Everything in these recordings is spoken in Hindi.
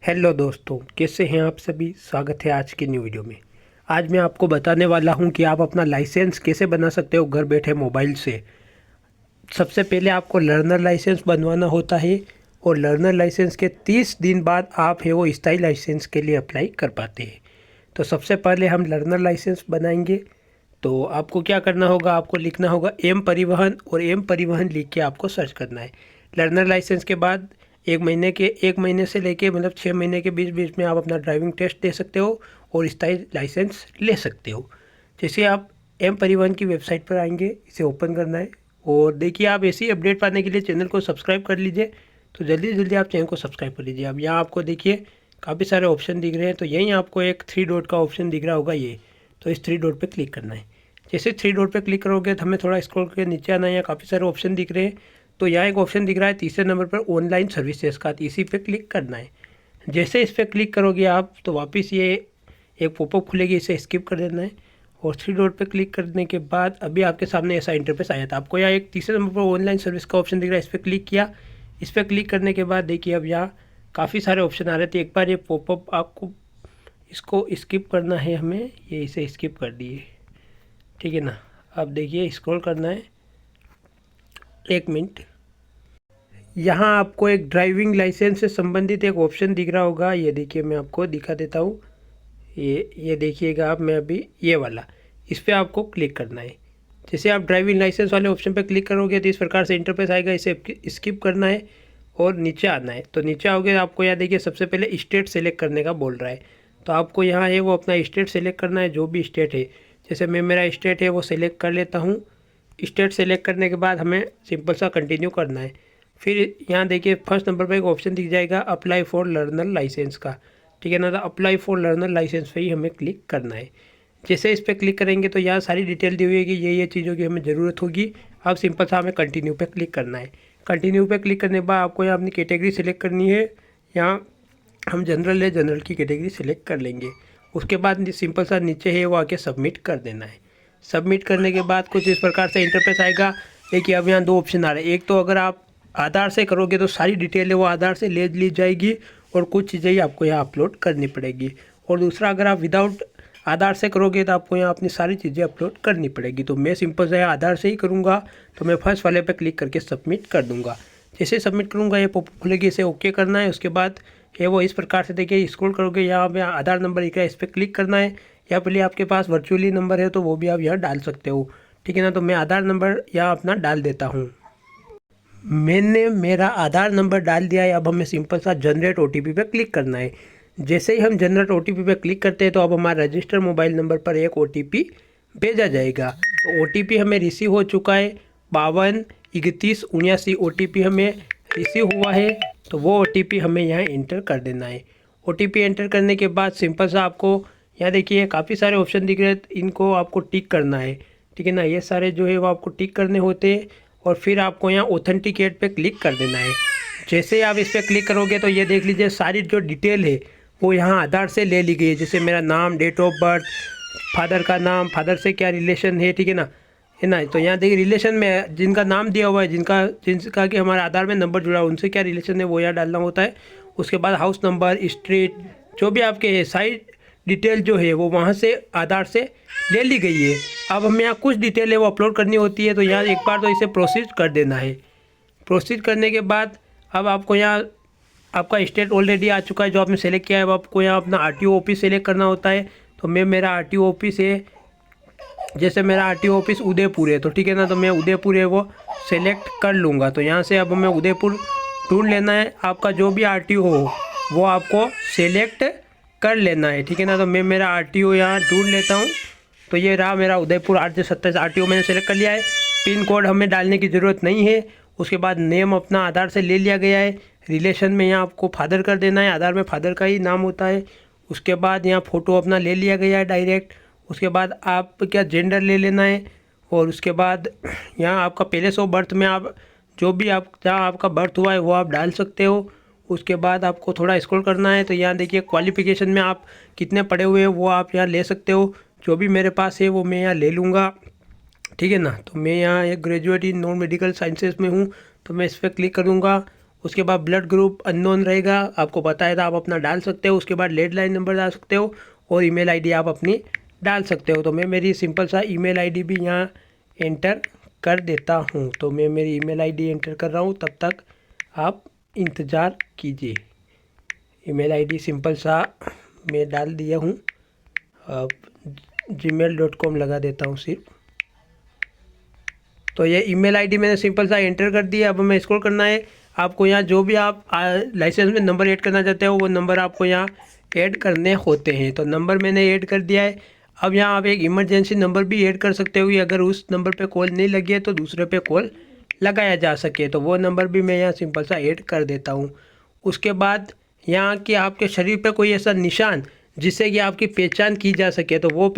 हेलो दोस्तों, कैसे हैं आप सभी। स्वागत है आज की न्यू वीडियो में। आज मैं आपको बताने वाला हूं कि आप अपना लाइसेंस कैसे बना सकते हो घर बैठे मोबाइल से। सबसे पहले आपको लर्नर लाइसेंस बनवाना होता है और लर्नर लाइसेंस के 30 दिन बाद आप है वो स्थायी लाइसेंस के लिए अप्लाई कर पाते हैं। तो सबसे पहले हम लर्नर लाइसेंस बनाएंगे। तो आपको क्या करना होगा, आपको लिखना होगा एम परिवहन और एम परिवहन लिख के आपको सर्च करना है। लर्नर लाइसेंस के बाद एक महीने से लेके मतलब 6 महीने के बीच बीच में आप अपना ड्राइविंग टेस्ट दे सकते हो और स्थायी लाइसेंस ले सकते हो। जैसे आप एम परिवहन की वेबसाइट पर आएंगे, इसे ओपन करना है और देखिए आप ऐसी अपडेट पाने के लिए चैनल को सब्सक्राइब कर लीजिए। तो जल्दी जल्दी आप चैनल को सब्सक्राइब कर लीजिए। अब यहाँ आपको देखिए काफ़ी सारे ऑप्शन दिख रहे हैं। तो यहीं आपको एक 3 डॉट का ऑप्शन दिख रहा होगा ये, तो इस 3 डॉट पे क्लिक करना है। जैसे 3 डॉट पे क्लिक करोगे तो हमें थोड़ा स्क्रॉल करके नीचे आना है। यहाँ काफ़ी सारे ऑप्शन दिख रहे हैं। तो यहाँ एक ऑप्शन दिख रहा है तीसरे नंबर पर ऑनलाइन सर्विसेज का, तो इसी पे क्लिक करना है। जैसे इस पर क्लिक करोगे आप तो वापस ये एक पॉपअप खुलेगी, इसे स्किप कर देना है। और 3 डॉट पे क्लिक करने के बाद अभी आपके सामने ऐसा इंटरफेस आया था। आपको यहाँ एक तीसरे नंबर पर ऑनलाइन सर्विस का ऑप्शन दिख रहा है, इस पर क्लिक किया। इस पर क्लिक करने के बाद देखिए अब यहाँ काफ़ी सारे ऑप्शन आ रहे थे। एक बार ये पॉपअप आपको इसको स्किप करना है हमें, ये इसे स्किप कर दिए, ठीक है ना। अब देखिए स्क्रॉल करना है, 1 मिनट। यहाँ आपको एक ड्राइविंग लाइसेंस से संबंधित एक ऑप्शन दिख रहा होगा, ये देखिए मैं आपको दिखा देता हूँ। ये देखिएगा आप, मैं अभी ये वाला, इस पर आपको क्लिक करना है। जैसे आप ड्राइविंग लाइसेंस वाले ऑप्शन पर क्लिक करोगे तो इस प्रकार से इंटरफेस आएगा, इसे स्किप करना है और नीचे आना है। तो नीचे आओगे आपको यहाँ देखिए सबसे पहले स्टेट सेलेक्ट करने का बोल रहा है। तो आपको यहाँ है वो अपना स्टेट सेलेक्ट करना है, जो भी स्टेट है। जैसे मैं मेरा स्टेट है वो सेलेक्ट कर लेता हूँ। स्टेट सेलेक्ट करने के बाद हमें सिंपल सा कंटिन्यू करना है। फिर यहाँ देखिए फर्स्ट नंबर पर एक ऑप्शन दिख जाएगा अप्लाई फॉर लर्नर लाइसेंस का, ठीक है ना। तो अप्लाई फॉर लर्नर लाइसेंस पे ही हमें क्लिक करना है। जैसे इस पर क्लिक करेंगे तो यहाँ सारी डिटेल दी हुई है कि ये चीज़ों की हमें ज़रूरत होगी। अब सिंपल सा हमें कंटिन्यू पे क्लिक करना है। कंटिन्यू पे क्लिक करने के बाद आपको यहाँ अपनी कैटेगरी सेलेक्ट करनी है। यहाँ हम जनरल है, जनरल की कैटेगरी सेलेक्ट कर लेंगे। उसके बाद सिंपल सा नीचे है वो आके सबमिट कर देना है। सबमिट करने के बाद कुछ इस प्रकार से इंटरफेस आएगा। देखिए अब यहाँ 2 ऑप्शन आ रहे हैं। एक तो अगर आप आधार से करोगे तो सारी डिटेल है वो आधार से ले ली जाएगी और कुछ चीज़ें ही आपको यहाँ अपलोड करनी पड़ेगी। और दूसरा अगर आप विदाउट आधार से करोगे तो आपको यहाँ अपनी सारी चीज़ें अपलोड करनी पड़ेगी। तो मैं सिंपल से आधार से ही करूँगा, तो मैं फर्स्ट वाले पे क्लिक करके सबमिट कर दूँगा। जैसे सबमिट करूँगा ये पॉपअप खुलेगी, इसे ओके करना है। उसके बाद ये वो इस प्रकार से देखिए स्क्रॉल करोगे, यहाँ पे आधार नंबर दिख रहा है, इस पर क्लिक करना है। या पहले आपके पास वर्चुअली नंबर है तो वो भी आप यहाँ डाल सकते हो, ठीक है ना। तो मैं आधार नंबर यहाँ अपना डाल देता हूँ। मैंने मेरा आधार नंबर डाल दिया है। अब हमें सिंपल सा जनरेट ओटीपी पे क्लिक करना है। जैसे ही हम जनरेट ओटीपी पे क्लिक करते हैं तो अब हमारे रजिस्टर मोबाइल नंबर पर एक ओटीपी भेजा जाएगा। तो ओटीपी हमें रिसीव हो चुका है, 523179 ओटीपी हमें रिसीव हुआ है। तो वो ओटीपी हमें यहाँ एंटर कर देना है। ओटीपी एंटर करने के बाद सिंपल सा आपको यहाँ देखिए काफ़ी सारे ऑप्शन दिख रहे हैं, इनको आपको टिक करना है, ठीक है ना। ये सारे जो है वो आपको टिक करने होते हैं और फिर आपको यहाँ ऑथेंटिकेट पे क्लिक कर देना है। जैसे ही आप इस पर क्लिक करोगे तो ये देख लीजिए सारी जो डिटेल है वो यहाँ आधार से ले ली गई है। जैसे मेरा नाम, डेट ऑफ बर्थ, फादर का नाम, फादर से क्या रिलेशन है, ठीक है ना। तो यहाँ देखिए रिलेशन में जिनका नाम दिया हुआ है, जिनका कि हमारे आधार में नंबर जुड़ा है, उनसे क्या रिलेशन है वो यहाँ डालना होता है। उसके बाद हाउस नंबर, स्ट्रीट, जो भी आपके है सारी डिटेल जो है वो वहाँ से आधार से ले ली गई है। अब हमें यहाँ कुछ डिटेल है वो अपलोड करनी होती है। तो यहाँ एक बार तो इसे प्रोसीड कर देना है। प्रोसीड करने के बाद अब आपको यहाँ आपका स्टेट ऑलरेडी आ चुका है जो आपने सेलेक्ट किया है। अब आपको यहाँ अपना आरटीओ ऑफिस सेलेक्ट करना होता है। तो मैं मेरा आरटीओ ऑफिस है, जैसे मेरा आरटीओ ऑफिस उदयपुर है तो ठीक है ना, तो मैं उदयपुर है वो सेलेक्ट कर लूँगा। तो यहाँ से अब हमें उदयपुर ढूंढ लेना है। आपका जो भी आरटीओ हो वो आपको सेलेक्ट कर लेना है, ठीक है ना। तो मैं मेरा आरटीओ यहाँ ढूंढ लेता हूँ। तो ये रहा मेरा उदयपुर RJ27 आरटीओ, मैंने सेलेक्ट कर लिया है। पिन कोड हमें डालने की ज़रूरत नहीं है। उसके बाद नेम अपना आधार से ले लिया गया है। रिलेशन में यहाँ आपको फादर कर देना है, आधार में फादर का ही नाम होता है। उसके बाद यहाँ फ़ोटो अपना ले लिया गया है डायरेक्ट। उसके बाद आप क्या जेंडर ले लेना है। और उसके बाद यहाँ आपका पहले से बर्थ में आप जो भी आप जहाँ आपका बर्थ हुआ है वो आप डाल सकते हो। उसके बाद आपको थोड़ा स्क्रॉल करना है। तो यहाँ देखिए क्वालिफ़िकेशन में आप कितने पढ़े हुए हैं वो आप यहाँ ले सकते हो। जो भी मेरे पास है वो मैं यहाँ ले लूँगा, ठीक है ना। तो मैं यहाँ एक graduate in non medical sciences में हूँ, तो मैं इस पर क्लिक करूँगा। उसके बाद ब्लड ग्रुप अननोन रहेगा, आपको बताया था, आप अपना डाल सकते हो। उसके बाद लैंडलाइन नंबर डाल सकते हो और ईमेल आईडी आप अपनी डाल सकते हो। तो मैं मेरी सिंपल सा ईमेल आईडी भी यहाँ एंटर कर देता हूँ। तो मैं मेरी ईमेल आईडी एंटर कर रहा हूँ, तब तक आप इंतज़ार कीजिए। ईमेल आईडी सिंपल सा मैं डाल दिया हूँ। अब gmail.com लगा देता हूँ सिर्फ। तो ये ईमेल आईडी मैंने सिंपल सा एंटर कर दिया। अब हमें स्क्रॉल करना है। आपको यहाँ जो भी आप लाइसेंस में नंबर ऐड करना चाहते हो वो नंबर आपको यहाँ ऐड करने होते हैं। तो नंबर मैंने ऐड कर दिया है। अब यहाँ आप एक इमरजेंसी नंबर भी ऐड कर सकते हो कि अगर उस नंबर पे कॉल नहीं लगी है तो दूसरे पे कॉल लगाया जा सके। तो वो नंबर भी मैं यहाँ सिंपल सा ऐड कर देता हूँ। उसके बाद यहाँ कि आपके शरीर पे कोई ऐसा निशान जिससे कि आपकी पहचान की जा सके, तो वो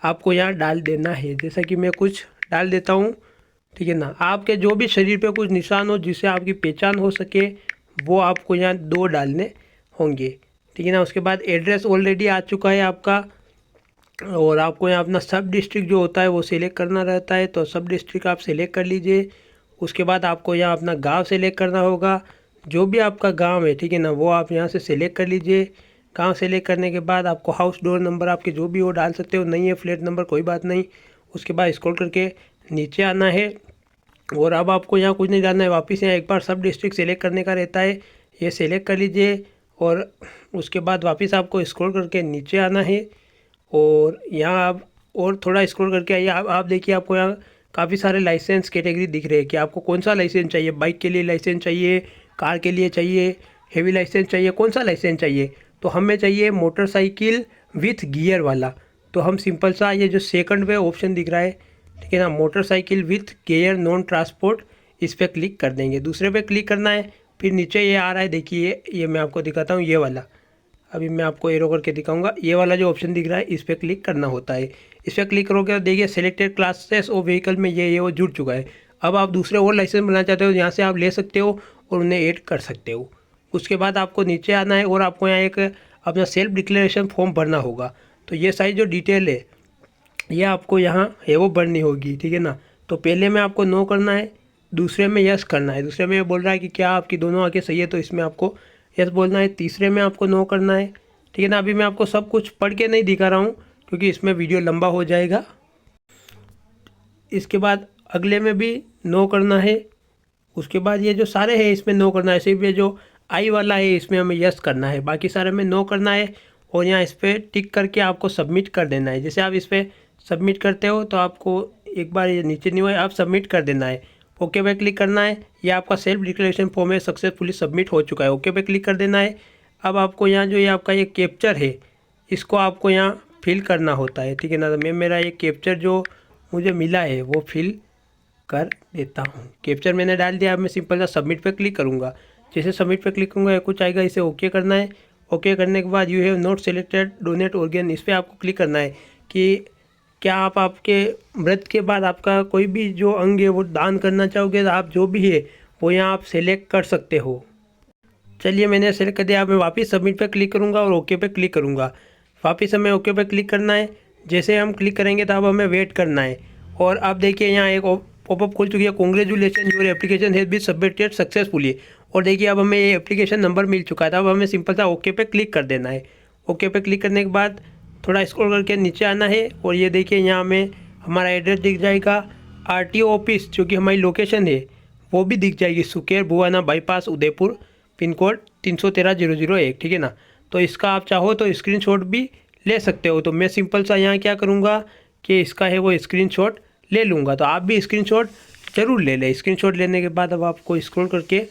आपको यहाँ डाल देना है। जैसा कि मैं कुछ डाल देता हूँ, ठीक है ना। आपके जो भी शरीर पे कुछ निशान हो जिससे आपकी पहचान हो सके वो आपको यहाँ 2 डालने होंगे, ठीक है ना। उसके बाद एड्रेस ऑलरेडी आ चुका है आपका, और आपको यहाँ अपना सब डिस्ट्रिक्ट जो होता है वो सिलेक्ट करना रहता है। तो सब डिस्ट्रिक्ट आप सिलेक्ट कर लीजिए। उसके बाद आपको यहाँ अपना गांव सेलेक्ट करना होगा, जो भी आपका गांव है, ठीक है ना, वो आप यहाँ से सिलेक्ट कर लीजिए। गांव सेलेक्ट करने के बाद आपको हाउस डोर नंबर आपके जो भी वो डाल सकते हो, नहीं है फ्लैट नंबर कोई बात नहीं। उसके बाद स्क्रॉल करके नीचे आना है, और अब आपको यहाँ कुछ नहीं डालना है। वापस यहाँ एक बार सब डिस्ट्रिक्ट सेलेक्ट करने का रहता है, ये सेलेक्ट कर लीजिए। और उसके बाद वापस आपको स्क्रॉल करके नीचे आना है, और यहाँ आप और थोड़ा स्क्रॉल करके आइए। आप देखिए, आपको यहाँ काफ़ी सारे लाइसेंस कैटेगरी दिख रहे हैं कि आपको कौन सा लाइसेंस चाहिए। बाइक के लिए लाइसेंस चाहिए, कार के लिए चाहिए, हेवी लाइसेंस चाहिए, कौन सा लाइसेंस चाहिए। तो हमें चाहिए मोटरसाइकिल विथ गियर वाला। तो हम सिंपल सा ये जो सेकंड पे ऑप्शन दिख रहा है, ठीक है ना, motorcycle with gear non transport, इस पर क्लिक कर देंगे। दूसरे पे क्लिक करना है, फिर नीचे ये आ रहा है, देखिए ये मैं आपको दिखाता हूँ, ये वाला। अभी मैं आपको एरो करके दिखाऊंगा, ये वाला जो ऑप्शन दिख रहा है इस पर क्लिक करना होता है। इस पर क्लिक करोगे तो देखिए सिलेक्टेड क्लासेस और व्हीकल में ये वो जुड़ चुका है। अब आप दूसरे और लाइसेंस बनाना चाहते हो, यहाँ से आप ले सकते हो और उन्हें ऐड कर सकते हो। उसके बाद आपको नीचे आना है, और आपको यहाँ एक अपना सेल्फ डिक्लेरेशन फॉर्म भरना होगा। तो ये सारी जो डिटेल है ये आपको यहाँ है वो भरनी होगी, ठीक है ना। तो पहले में आपको नो करना है, दूसरे में यस करना है। दूसरे में बोल रहा है कि क्या आपकी दोनों आंखें सही है, तो इसमें आपको यस बोलना है। तीसरे में आपको नो करना है, ठीक है ना। अभी मैं आपको सब कुछ पढ़ के नहीं दिखा रहा हूँ क्योंकि इसमें वीडियो लंबा हो जाएगा। इसके बाद अगले में भी नो करना है। उसके बाद ये जो सारे हैं इसमें नो करना है, सिर्फ ये जो आई वाला है इसमें हमें यस करना है, बाकी सारे में नो करना है। और यहाँ इस पर टिक करके आपको सबमिट कर देना है। जैसे आप इस पर सबमिट करते हो तो आपको एक बार ये नीचे नहीं हुआ, आप सबमिट कर देना है। ओके पे क्लिक करना है, ये आपका सेल्फ डिक्लेरेशन फॉर्म है सक्सेसफुली सबमिट हो चुका है। ओके पे क्लिक कर देना है। अब आपको यहाँ जो ये आपका ये कैप्चर है इसको आपको यहाँ फिल करना होता है, ठीक है ना। तो मैं मेरा ये कैप्चर जो मुझे मिला है वो फिल कर देता हूँ। कैप्चर मैंने डाल दिया। अब मैं सिंपल सा सबमिट पे क्लिक करूँगा। जैसे सबमिट पे क्लिक करूँगा कुछ आएगा, इसे ओके करना है। ओके करने के बाद you have not selected donate organ, इस पर आपको क्लिक करना है कि क्या आप आपके मृत के बाद आपका कोई भी जो अंग है वो दान करना चाहोगे। तो आप जो भी है वो यहाँ आप सेलेक्ट कर सकते हो। चलिए मैंने सेलेक्ट कर दिया। अब मैं वापस सबमिट पे क्लिक करूँगा और ओके पे क्लिक करूँगा। वापस हमें ओके पे क्लिक करना है। जैसे हम क्लिक करेंगे तो अब हमें वेट करना है। और अब देखिए यहाँ एक पॉपअप खुल चुकी है, congratulation your application has been submitted successfully. और देखिए अब हमें ये एप्लीकेशन नंबर मिल चुका है। तो अब हमें सिंपल सा ओके पे क्लिक कर देना है। ओके पे क्लिक करने के बाद थोड़ा स्क्रॉल करके नीचे आना है, और ये देखिए यहाँ हमें हमारा एड्रेस दिख जाएगा। आरटीओ ऑफिस जो कि हमारी लोकेशन है वो भी दिख जाएगी, सुकेर Bhuwana bypass Udaipur, pin code 313-001, ठीक है ना। तो इसका आप चाहो तो स्क्रीनशॉट भी ले सकते हो। तो मैं सिंपल सा यहाँ क्या करूँगा कि इसका है वो स्क्रीनशॉट ले लूँगा। तो आप भी स्क्रीनशॉट ज़रूर ले लें। स्क्रीनशॉट लेने के बाद अब आपको स्क्रॉल करके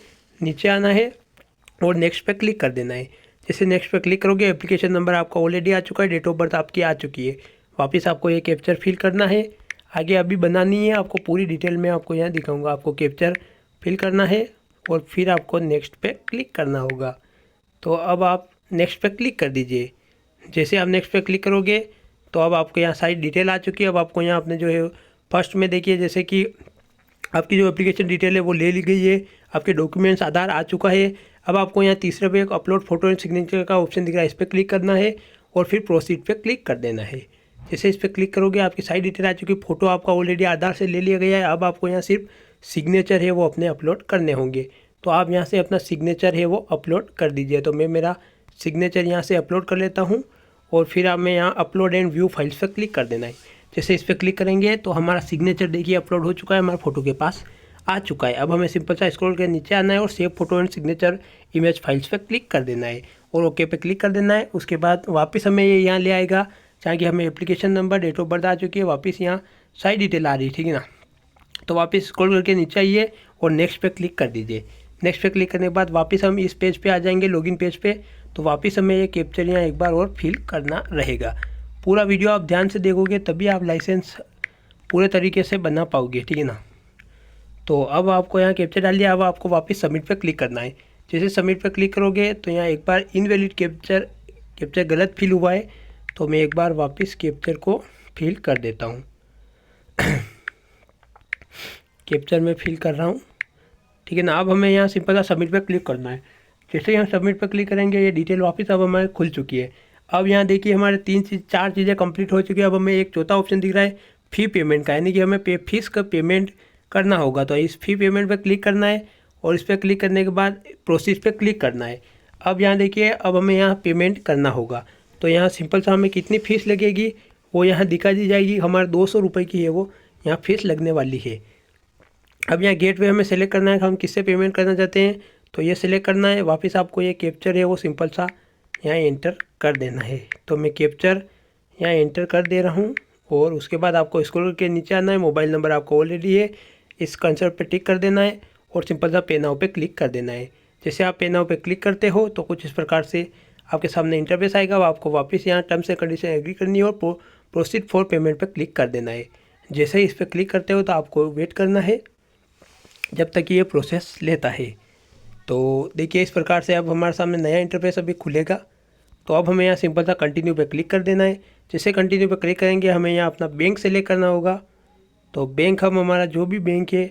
नीचे आना है और नेक्स्ट पे क्लिक कर देना है। जैसे नेक्स्ट पे क्लिक करोगे एप्लीकेशन नंबर आपका ऑलरेडी आ चुका है, डेट ऑफ बर्थ आपकी आ चुकी है। वापस आपको ये कैप्चर फिल करना है, आगे अभी बनानी है आपको पूरी डिटेल में आपको यहाँ दिखाऊंगा। आपको कैप्चर फिल करना है और फिर आपको नेक्स्ट पे क्लिक करना होगा। तो अब आप नेक्स्ट पे क्लिक कर दीजिए। जैसे आप नेक्स्ट पे क्लिक करोगे तो अब आपको यहाँ सारी डिटेल आ चुकी है। अब आपको यहाँ अपने जो है फर्स्ट में देखिए जैसे कि आपकी जो एप्लीकेशन डिटेल है वो ले ली गई है, आपके डॉक्यूमेंट्स आधार आ चुका है। अब आपको यहाँ तीसरे पे एक अपलोड फोटो एंड सिग्नेचर का ऑप्शन दिख रहा है, इस पर क्लिक करना है और फिर प्रोसीड पे क्लिक कर देना है। जैसे इस पर क्लिक करोगे आपकी सारी डिटेल आ चुकी है, फोटो आपका ऑलरेडी आधार से ले लिया गया है। अब आपको यहाँ सिर्फ सिग्नेचर है वो अपने अपलोड करने होंगे। तो आप यहाँ से अपना सिग्नेचर है वो अपलोड कर दीजिए। तो मैं मेरा सिग्नेचर यहाँ से अपलोड कर लेता हूँ और फिर आप मैं यहाँ अपलोड एंड व्यू फाइल्स पर क्लिक कर देना है। जैसे इस पर क्लिक करेंगे तो हमारा सिग्नेचर देखिए अपलोड हो चुका है, हमारे फ़ोटो के पास आ चुका है। अब हमें सिंपल सा स्क्रॉल कर नीचे आना है और save photo and signature image files पर क्लिक कर देना है और ओके पे क्लिक कर देना है। उसके बाद वापस हमें ये यहाँ ले आएगा जहाँ कि हमें application number, date of birth आ चुकी है, वापस यहाँ सारी डिटेल आ रही है, ठीक है ना। तो वापस स्क्रॉल करके नीचे आइए और नेक्स्ट पे क्लिक कर दीजिए। नेक्स्ट पे क्लिक करने के बाद वापस हम इस पेज पे आ जाएंगे, लॉगिन पेज पे। तो वापस हमें ये कैप्चर यहाँ एक बार और फिल करना रहेगा। पूरा वीडियो आप ध्यान से देखोगे तभी आप लाइसेंस पूरे तरीके से बना पाओगे, ठीक है ना। तो अब आपको यहाँ कैप्चर डाल दिया, अब आपको वापस सबमिट पे क्लिक करना है। जैसे सबमिट पे क्लिक करोगे तो यहाँ एक बार इनवैलिड कैप्चर गलत फिल हुआ है, तो मैं एक बार वापस कैप्चर को फिल कर देता हूँ। कैप्चर में फिल कर रहा हूँ, ठीक है ना। अब हमें यहाँ सिंपल सा सबमिट पे क्लिक करना है। जैसे यहाँ सबमिट पे क्लिक करेंगे ये डिटेल वापस अब हमारे खुल चुकी है। अब यहाँ देखिए हमारे 4 चीज़ें कंप्लीट हो चुकी है। अब हमें एक चौथा ऑप्शन दिख रहा है फ़ी पेमेंट का, यानी कि हमें फीस का पेमेंट करना होगा। तो इस फ़ी पेमेंट पर क्लिक करना है और इस पर क्लिक करने के बाद प्रोसेस पे क्लिक करना है। अब यहाँ देखिए अब हमें यहाँ पेमेंट करना होगा। तो यहाँ सिंपल सा हमें कितनी फ़ीस लगेगी वो यहाँ दिखा दी जाएगी। हमारे 200 रुपये की है वो यहाँ फ़ीस लगने वाली है। अब यहाँ गेटवे हमें सेलेक्ट करना है कि हम किससे पेमेंट करना चाहते हैं, तो ये सिलेक्ट करना है। वापस आपको ये कैप्चर है वो सिंपल सा यहाँ एंटर कर देना है। तो मैं कैप्चर यहाँ एंटर कर दे रहा हूँ और उसके बाद आपको स्क्रॉल के नीचे आना है। मोबाइल नंबर आपको ऑलरेडी है, इस कंसर्ट पे टिक कर देना है और सिंपल सा पे नाउ पे क्लिक कर देना है। जैसे आप पे नाउ पे क्लिक करते हो तो कुछ इस प्रकार से आपके सामने इंटरफेस आएगा। आपको वापस यहाँ टर्म्स एंड कंडीशन एग्री करनी है और प्रोसीड फॉर पेमेंट पे क्लिक कर देना है। जैसे ही इस पर क्लिक करते हो तो आपको वेट करना है जब तक ये प्रोसेस लेता है। तो देखिए इस प्रकार से अब हमारे सामने नया इंटरफेस अभी खुलेगा। तो अब हमें यहाँ सिंपल सा कंटिन्यू पे क्लिक कर देना है। जैसे कंटिन्यू पे क्लिक करेंगे हमें यहाँ अपना बैंक सेलेक्ट करना होगा। तो बैंक हम हमारा जो भी बैंक है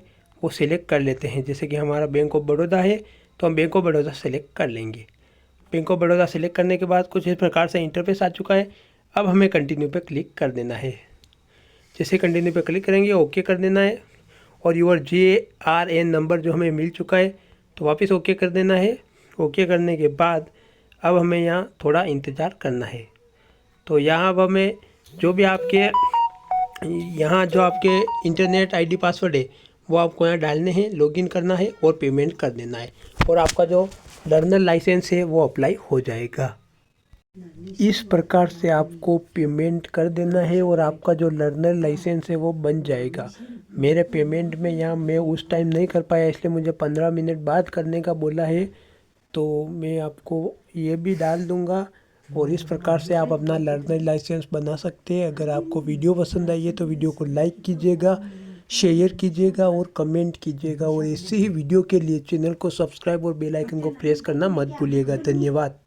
वो सिलेक्ट कर लेते हैं। जैसे कि हमारा बैंक ऑफ बड़ौदा है तो हम बैंक ऑफ बड़ौदा सेलेक्ट कर लेंगे। बैंक ऑफ बड़ौदा सेलेक्ट करने के बाद कुछ इस प्रकार से इंटरफेस आ चुका है। अब हमें कंटिन्यू पे क्लिक कर देना है। जैसे कंटिन्यू पे क्लिक करेंगे ओके कर देना है और यूर JRN नंबर जो हमें मिल चुका है तो वापस ओके कर देना है। ओके करने के बाद अब हमें यहाँ थोड़ा इंतज़ार करना है। तो यहाँ अब हमें जो भी आपके यहाँ जो आपके इंटरनेट ID पासवर्ड है वो आपको यहाँ डालने हैं, लॉगिन करना है और पेमेंट कर देना है और आपका जो लर्नर लाइसेंस है वो अप्लाई हो जाएगा। इस प्रकार से आपको पेमेंट कर देना है और आपका जो लर्नर लाइसेंस है वो बन जाएगा। मेरे पेमेंट में यहाँ मैं उस टाइम नहीं कर पाया इसलिए मुझे 15 मिनट बाद करने का बोला है, तो मैं आपको ये भी डाल दूँगा और इस प्रकार से आप अपना लर्नर लाइसेंस बना सकते हैं। अगर आपको वीडियो पसंद आई है तो वीडियो को लाइक कीजिएगा, शेयर कीजिएगा और कमेंट कीजिएगा और ऐसे ही वीडियो के लिए चैनल को सब्सक्राइब और बेल आइकन को प्रेस करना मत भूलिएगा। धन्यवाद।